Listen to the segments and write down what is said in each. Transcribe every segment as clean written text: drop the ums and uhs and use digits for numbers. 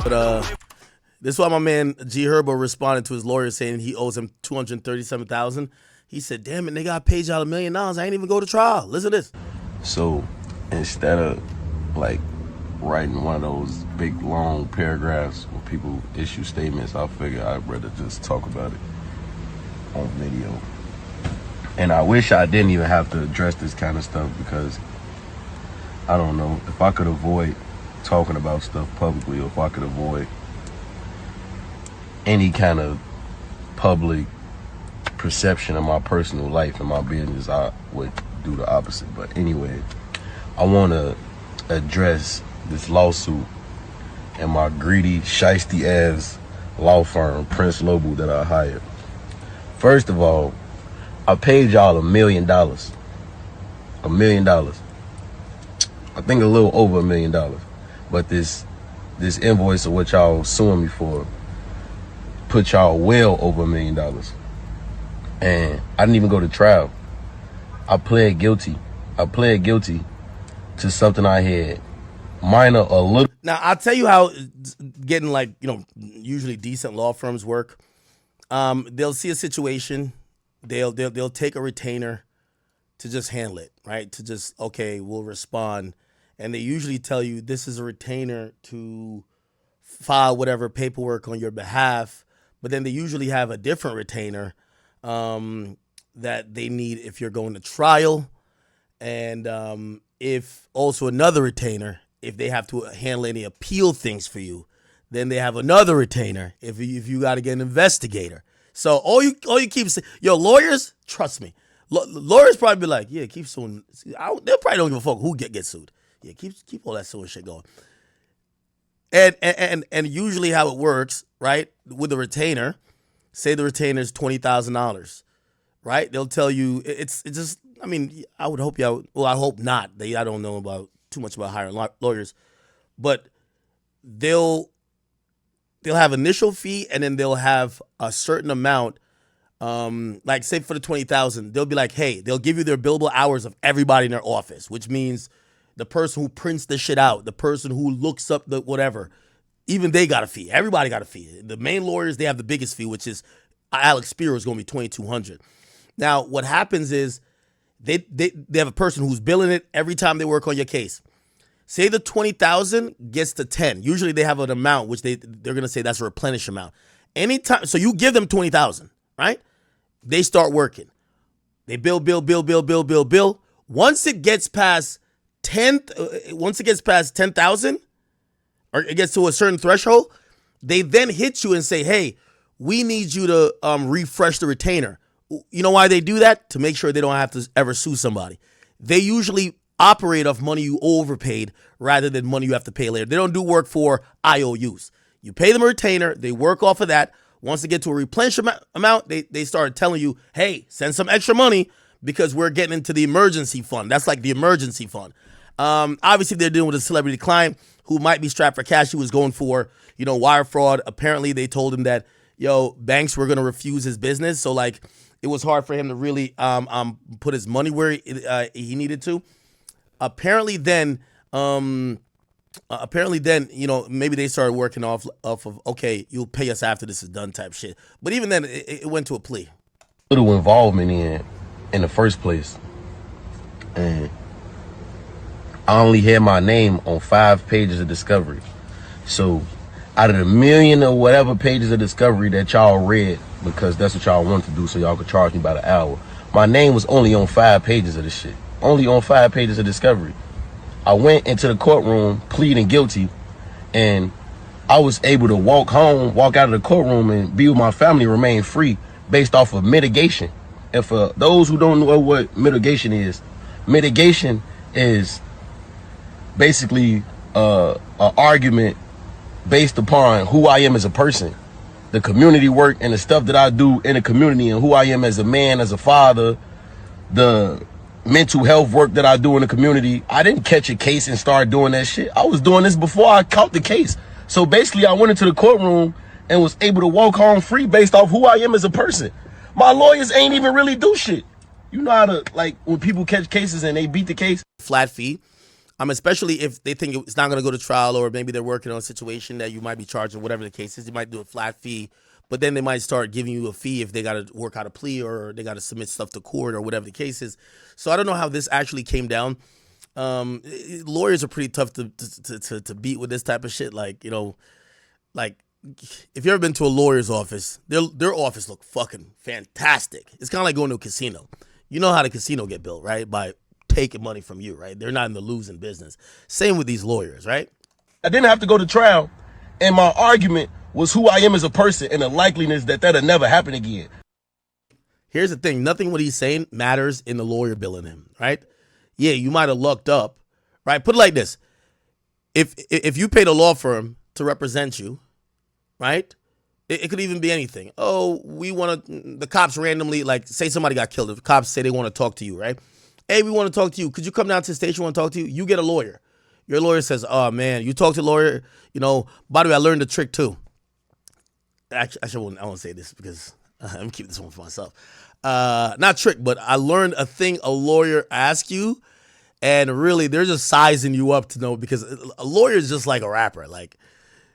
But this is why my man G Herbo responded to his lawyer saying he owes him $237,000. He said, "Damn it, nigga, I paid y'all $1 million. I ain't even go to trial. Listen to this." So instead of like writing one of those big long paragraphs where people issue statements, I figure I'd rather just talk about it on video. And I wish I didn't even have to address this kind of stuff, because I don't know, if I could avoid talking about stuff publicly, or if I could avoid any kind of public perception of my personal life and my business, I would do the opposite. But anyway, I want to address this lawsuit and my greedy, shiesty ass law firm, Prince Lobo, that I hired. First of all, I paid y'all $1 million. $1 million. I think a little over $1 million. But this invoice of what y'all suing me for put y'all well over $1 million. And I didn't even go to trial. I pled guilty. I pled guilty to something I had minor a little. Now, I'll tell you how getting, like, you know, usually decent law firms work. They'll see a situation. They'll take a retainer to just handle it, right? To just, okay, we'll respond. And they usually tell you this is a retainer to file whatever paperwork on your behalf. But then they usually have a different retainer that they need if you're going to trial. And if also another retainer, if they have to handle any appeal things for you, then they have another retainer if you got to get an investigator. So all you keep saying, yo, lawyers, trust me, lawyers probably be like, yeah, keep suing. They probably don't give a fuck who gets sued. Yeah, keep all that suing shit going. And usually how it works, right, with a retainer, say the retainer is $20,000, right? They'll tell you it's just. I mean, I would hope y'all. Well, I hope not. I don't know about too much about hiring lawyers, but they'll have initial fee, and then they'll have a certain amount. Like say for the $20,000, they'll be like, hey, they'll give you their billable hours of everybody in their office, which means the person who prints the shit out, the person who looks up the whatever, even they got a fee. Everybody got a fee. The main lawyers, they have the biggest fee, which is Alex Spiro is going to be $2,200. Now, what happens is they have a person who's billing it every time they work on your case. Say the $20,000 gets to 10. Usually they have an amount which they're going to say that's a replenish amount. Anytime, so you give them $20,000, right? They start working. They bill. Once it gets past 10,000, or it gets to a certain threshold, they then hit you and say, hey, we need you to refresh the retainer. You know why they do that? To make sure they don't have to ever sue somebody. They usually operate off money you overpaid rather than money you have to pay later. They don't do work for IOUs. You pay them a retainer. They work off of that. Once they get to a replenishment amount, they start telling you, hey, send some extra money because we're getting into the emergency fund. That's like the emergency fund. Obviously, they're dealing with a celebrity client who might be strapped for cash. He was going for, wire fraud. Apparently, they told him that, banks were going to refuse his business. So, like, it was hard for him to really put his money where he needed to. Apparently, then, maybe they started working off of, okay, you'll pay us after this is done type shit. But even then, it went to a plea. Little involvement in the first place, and I only had my name on 5 pages of discovery. So out of the million or whatever pages of discovery that y'all read, because that's what y'all want to do so y'all could charge me by the hour, my name was only on 5 pages of this shit. Only on 5 pages of discovery. I went into the courtroom pleading guilty, and I was able to walk out of the courtroom and be with my family, remain free based off of mitigation. And for those who don't know what mitigation is basically an argument based upon who I am as a person, the community work and the stuff that I do in the community, and who I am as a man, as a father, the mental health work that I do in the community. I didn't catch a case and start doing that shit. I was doing this before I caught the case. So basically, I went into the courtroom and was able to walk home free based off who I am as a person. My lawyers ain't even really do shit. You know how to, like, when people catch cases and they beat the case. Flat fee. Especially if they think it's not going to go to trial, or maybe they're working on a situation that you might be charged, or whatever the case is. They might do a flat fee, but then they might start giving you a fee if they got to work out a plea, or they got to submit stuff to court, or whatever the case is. So I don't know how this actually came down. Lawyers are pretty tough to beat with this type of shit. Like, like if you ever been to a lawyer's office, their office look fucking fantastic. It's kind of like going to a casino. You know how the casino get built, right? By taking money from you, right? They're not in the losing business. Same with these lawyers, right? I didn't have to go to trial, and my argument was who I am as a person and the likeliness that that'll never happen again. Here's the thing. Nothing what he's saying matters in the lawyer billing him, right? Yeah, you might have lucked up, right? Put it like this. If you paid a law firm to represent you, right? It could even be anything. Oh, we want to, the cops randomly, like say somebody got killed. The cops say they want to talk to you, right? Hey, we want to talk to you. Could you come down to the station? We want to talk to you. You get a lawyer. Your lawyer says, oh, man, you talk to the lawyer. By the way, I learned the trick too. Actually, I won't say this because I'm going to keep this one for myself. Not trick, but I learned a thing a lawyer asks you, and really they're just sizing you up to know, because a lawyer is just like a rapper. Like,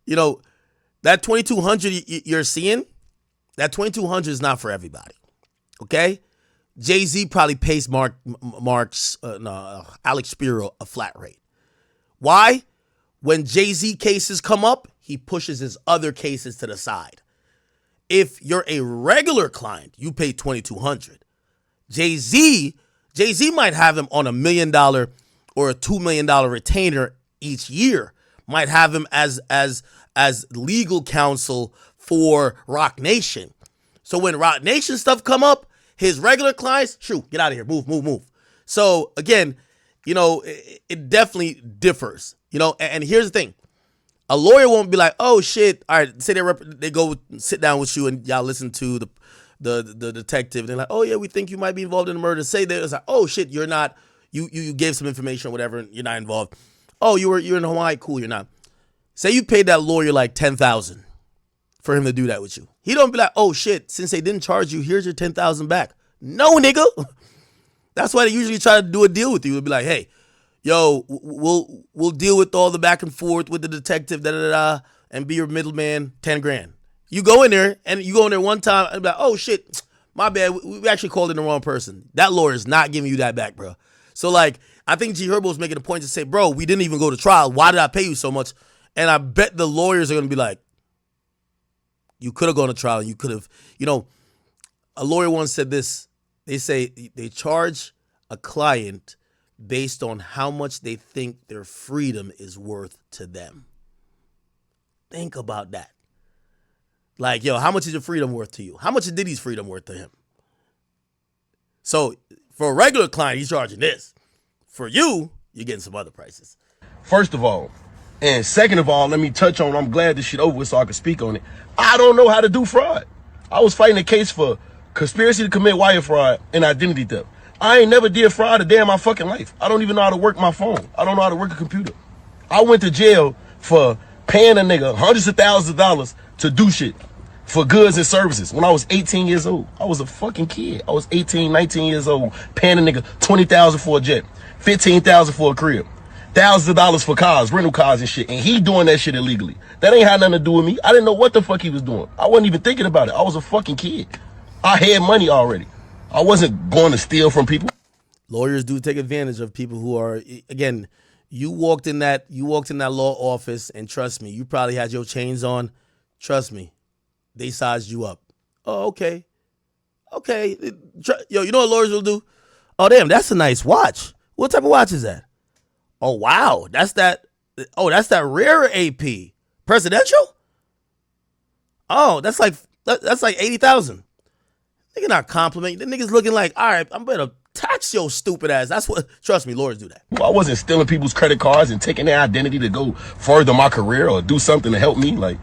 that 2,200 you're seeing, that 2,200 is not for everybody. Okay? Jay-Z probably pays Alex Spiro a flat rate. Why? When Jay-Z cases come up, he pushes his other cases to the side. If you're a regular client, you pay $2,200. Jay-Z might have him on $1 million or a $2 million retainer each year. Might have him as legal counsel for Rock Nation. So when Rock Nation stuff come up, his regular clients, shoot, get out of here, move. So again, it definitely differs. And here's the thing. A lawyer won't be like, oh shit, all right, say they go sit down with you and y'all listen to the detective. They're like, oh yeah, we think you might be involved in a murder. Say that it's like, oh shit, you're not, you gave some information or whatever, and you're not involved. Oh, you're in Hawaii, cool, you're not. Say you paid that lawyer like $10,000 for him to do that with you. He don't be like, oh shit, since they didn't charge you, here's your $10,000 back. No, nigga. That's why they usually try to do a deal with you. It'll be like, hey, yo, we'll deal with all the back and forth with the detective, and be your middleman, 10 grand. You go in there one time and be like, oh shit, my bad, we actually called in the wrong person. That lawyer is not giving you that back, bro. So like, I think G Herbo is making a point to say, bro, we didn't even go to trial. Why did I pay you so much? And I bet the lawyers are going to be like, you could have gone to trial. You could have, a lawyer once said this. They say they charge a client based on how much they think their freedom is worth to them. Think about that. Like, yo, how much is your freedom worth to you? How much is Diddy's freedom worth to him? So for a regular client, he's charging this. For you, you're getting some other prices. First of all, and second of all, let me touch on, I'm glad this shit over with so I can speak on it. I don't know how to do fraud. I was fighting a case for conspiracy to commit wire fraud and identity theft. I ain't never did fraud a day in my fucking life. I don't even know how to work my phone. I don't know how to work a computer. I went to jail for paying a nigga hundreds of thousands of dollars to do shit for goods and services when I was 18 years old. I was a fucking kid. I was 18, 19 years old, paying a nigga $20,000 for a jet, $15,000 for a crib, thousands of dollars for cars, rental cars and shit, and he doing that shit illegally. That ain't had nothing to do with me. I didn't know what the fuck he was doing. I wasn't even thinking about it. I was a fucking kid. I had money already. I wasn't going to steal from people. Lawyers do take advantage of people who are, again, you walked in that law office, and trust me, you probably had your chains on. Trust me, they sized you up. Oh, okay. Yo, you know what lawyers will do? Oh, damn, that's a nice watch. What type of watch is that? Oh, wow, that's that rare AP. Presidential? Oh, that's like 80,000. Nigga not complimenting. The nigga's looking like, all right, I'm better tax your stupid ass. That's what, trust me, lawyers do that. I wasn't stealing people's credit cards and taking their identity to go further my career or do something to help me. Like,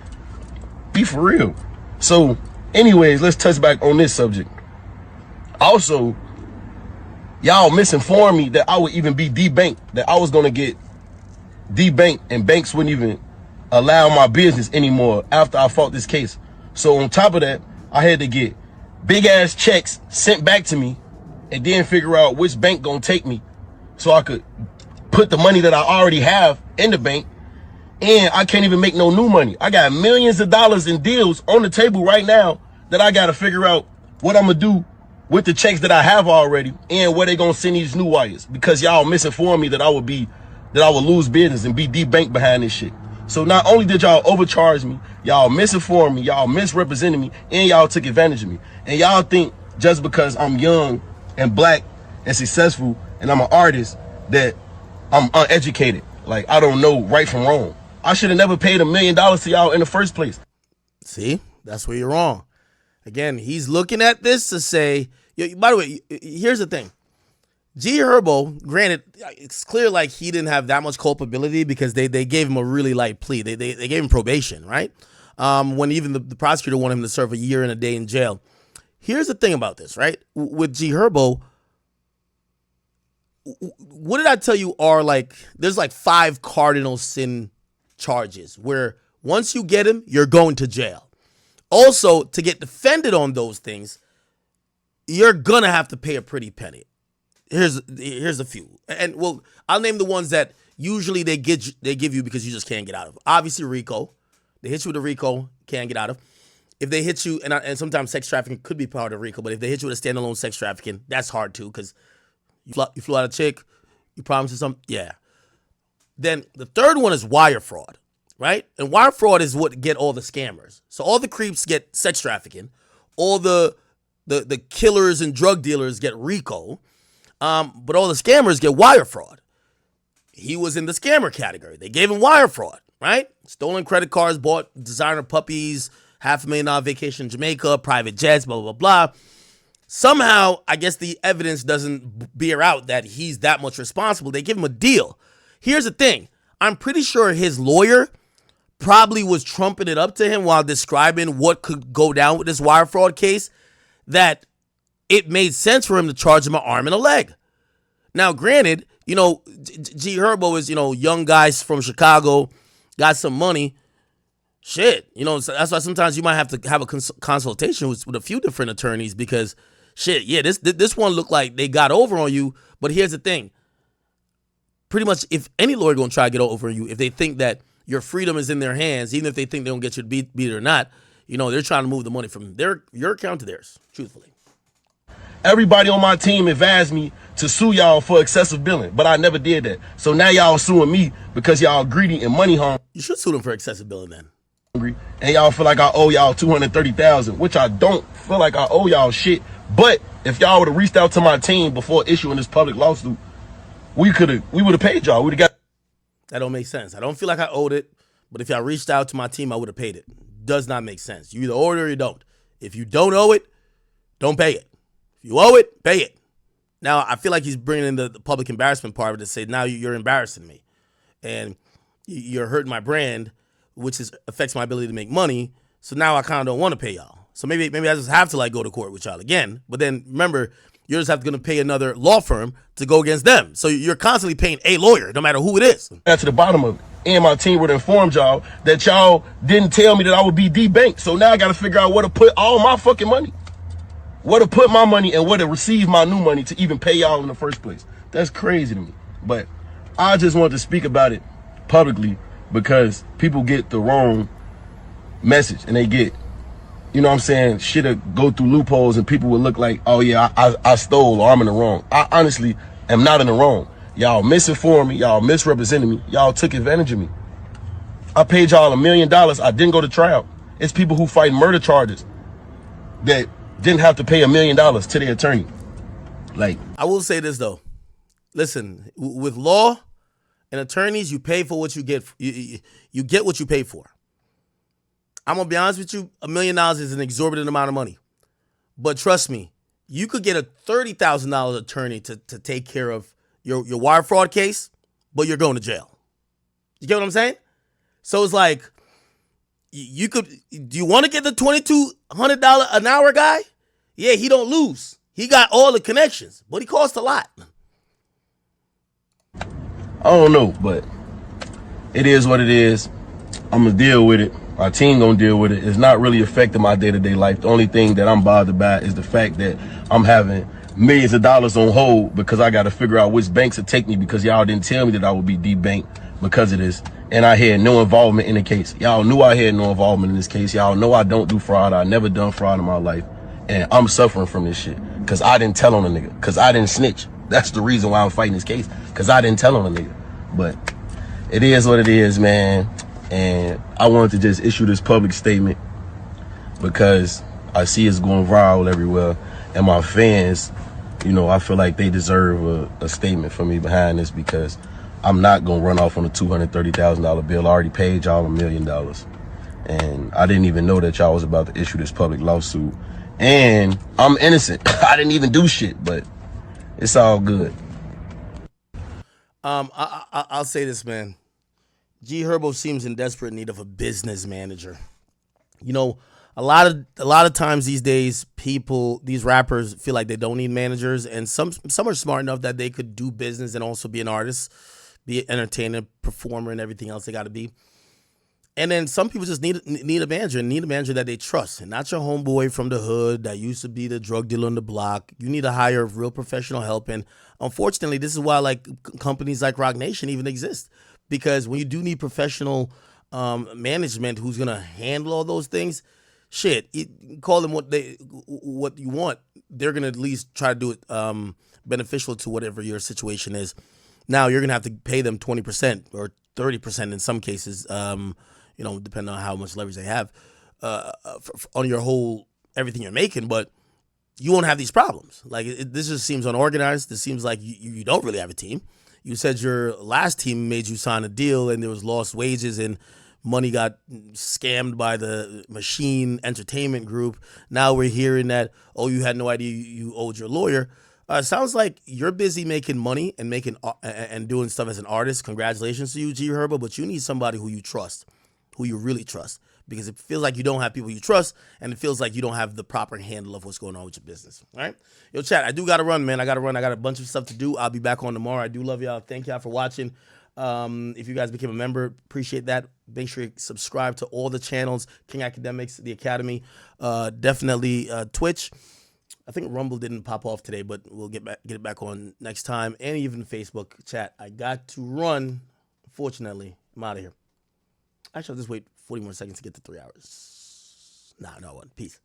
be for real. So, anyways, let's touch back on this subject. Also, y'all misinformed me that I would even be debanked, that I was going to get debanked and banks wouldn't even allow my business anymore after I fought this case. So on top of that, I had to get big ass checks sent back to me and then figure out which bank gonna take me so I could put the money that I already have in the bank, and I can't even make no new money. I got millions of dollars in deals on the table right now that I got to figure out what I'm going to do with the checks that I have already and where they going to send these new wires, because y'all misinformed me that I would lose business and be debanked behind this shit. So not only did y'all overcharge me, y'all misinformed me, y'all misrepresented me, and y'all took advantage of me. And y'all think just because I'm young and black and successful and I'm an artist that I'm uneducated. Like, I don't know right from wrong. I should have never paid $1 million to y'all in the first place. See, that's where you're wrong. Again, he's looking at this to say, by the way, here's the thing. G Herbo, granted, it's clear like he didn't have that much culpability because they gave him a really light plea. They gave him probation, right? When even the prosecutor wanted him to serve a year and a day in jail. Here's the thing about this, right? With G Herbo, what did I tell you are like, there's like 5 cardinal sin charges where once you get him, you're going to jail. Also, to get defended on those things, you're going to have to pay a pretty penny. Here's a few. And well, I'll name the ones that usually they give you because you just can't get out of. Obviously, RICO. They hit you with a RICO, can't get out of. If they hit you, and sometimes sex trafficking could be part of RICO, but if they hit you with a standalone sex trafficking, that's hard too because you flew out a chick, you promised her something, yeah. Then the third one is wire fraud, right? And wire fraud is what get all the scammers. So all the creeps get sex trafficking, all the killers and drug dealers get RICO, but all the scammers get wire fraud. He was in the scammer category. They gave him wire fraud, right? Stolen credit cards, bought designer puppies, $500,000 vacation in Jamaica, private jets, blah, blah, blah. Somehow, I guess the evidence doesn't bear out that he's that much responsible. They give him a deal. Here's the thing. I'm pretty sure his lawyer probably was trumping it up to him while describing what could go down with this wire fraud case, that it made sense for him to charge him an arm and a leg. Now, granted, G Herbo is, young guys from Chicago, got some money. Shit, so that's why sometimes you might have to have a consultation with a few different attorneys because, shit, yeah, this one looked like they got over on you. But here's the thing. Pretty much if any lawyer going to try to get over on you, if they think that your freedom is in their hands, even if they think they don't get you to beat it or not, they're trying to move the money from your account to theirs, truthfully. Everybody on my team advised me to sue y'all for excessive billing, but I never did that. So now y'all suing me because y'all greedy and money hungry. You should sue them for excessive billing then. And y'all feel like I owe y'all $230,000, which I don't feel like I owe y'all shit. But if y'all would have reached out to my team before issuing this public lawsuit, we would have paid y'all. We'd have got. That don't make sense. I don't feel like I owed it, but if y'all reached out to my team, I would have paid it. Does not make sense. You either owe it or you don't. If you don't owe it, don't pay it. If you owe it, pay it. Now, I feel like he's bringing in the public embarrassment part of it to say, now you're embarrassing me. And you're hurting my brand, which affects my ability to make money. So now I kind of don't want to pay y'all. So maybe I just have to go to court with y'all again. But then remember, you're just going to pay another law firm to go against them. So you're constantly paying a lawyer, no matter who it is. Got to the bottom of it. And my team would have informed y'all that y'all didn't tell me that I would be debanked. So now I got to figure out where to put all my fucking money. Where to put my money and where to receive my new money to even pay y'all in the first place. That's crazy to me. But I just want to speak about it publicly because people get the wrong message and they get, shit'll go through loopholes and people will look like, oh yeah, I stole or I'm in the wrong. I honestly am not in the wrong. Y'all misinformed me. Y'all misrepresented me. Y'all took advantage of me. I paid y'all $1 million. I didn't go to trial. It's people who fight murder charges that didn't have to pay $1 million to their attorney. I will say this though. Listen, with law and attorneys, you pay for what you get. You get what you pay for. I'm gonna be honest with you, $1 million is an exorbitant amount of money. But trust me, you could get a $30,000 attorney to take care of your wire fraud case, but you're going to jail. You get what I'm saying? So it's like, do you want to get the $2,200 an hour guy? Yeah, he don't lose. He got all the connections, but he costs a lot. I don't know, but it is what it is. I'm going to deal with it. My team going to deal with it. It's not really affecting my day-to-day life. The only thing that I'm bothered by is the fact that I'm having millions of dollars on hold because I got to figure out which banks would take me because y'all didn't tell me that I would be debanked because of this. And I had no involvement in the case. Y'all knew I had no involvement in this case. Y'all know I don't do fraud. I never done fraud in my life. And I'm suffering from this shit because I didn't tell on a nigga, because I didn't snitch. That's the reason why I'm fighting this case, because I didn't tell on a nigga. But it is what it is, man. And I wanted to just issue this public statement because I see it's going viral everywhere. And my fans, you know, I feel like they deserve a statement from me behind this, because I'm not going to run off on a $230,000 bill. I already paid y'all $1 million. And I didn't even know that y'all was about to issue this public lawsuit. And I'm innocent. I didn't even do shit, but it's all good. I'll say this, man. G Herbo seems in desperate need of a business manager. You know, a lot of times these days, these rappers feel like they don't need managers, and some are smart enough that they could do business and also be an artist, be an entertainer, performer, and everything else they got to be. And then some people just need a manager, and need a manager that they trust, and not your homeboy from the hood that used to be the drug dealer on the block. You need to hire real professional help, and unfortunately, this is why like companies like Rock Nation even exist, because when you do need professional management who's gonna handle all those things, shit, call them what you want. They're gonna at least try to do it beneficial to whatever your situation is. Now you're gonna have to pay them 20% or 30% in some cases. Depending on how much leverage they have on your whole everything you're making, but you won't have these problems. Like this just seems unorganized. This seems like you don't really have a team. You said your last team made you sign a deal, and there was lost wages and money got scammed by the Machine Entertainment Group. Now we're hearing that you had no idea you owed your lawyer. Sounds like you're busy making money and and doing stuff as an artist. Congratulations to you, G Herbo, but you need somebody who you trust, who you really trust, because it feels like you don't have people you trust, and it feels like you don't have the proper handle of what's going on with your business. All right? Yo, chat, I do got to run, man. I got to run. I got a bunch of stuff to do. I'll be back on tomorrow. I do love y'all. Thank y'all for watching. If you guys became a member, appreciate that. Make sure you subscribe to all the channels, King Akademiks, the Academy, definitely Twitch. I think Rumble didn't pop off today, but we'll get it back on next time, and even Facebook. Chat, I got to run. Fortunately, I'm out of here. Actually, I'll just wait 40 more seconds to get to 3 hours. Nah, no one. Peace.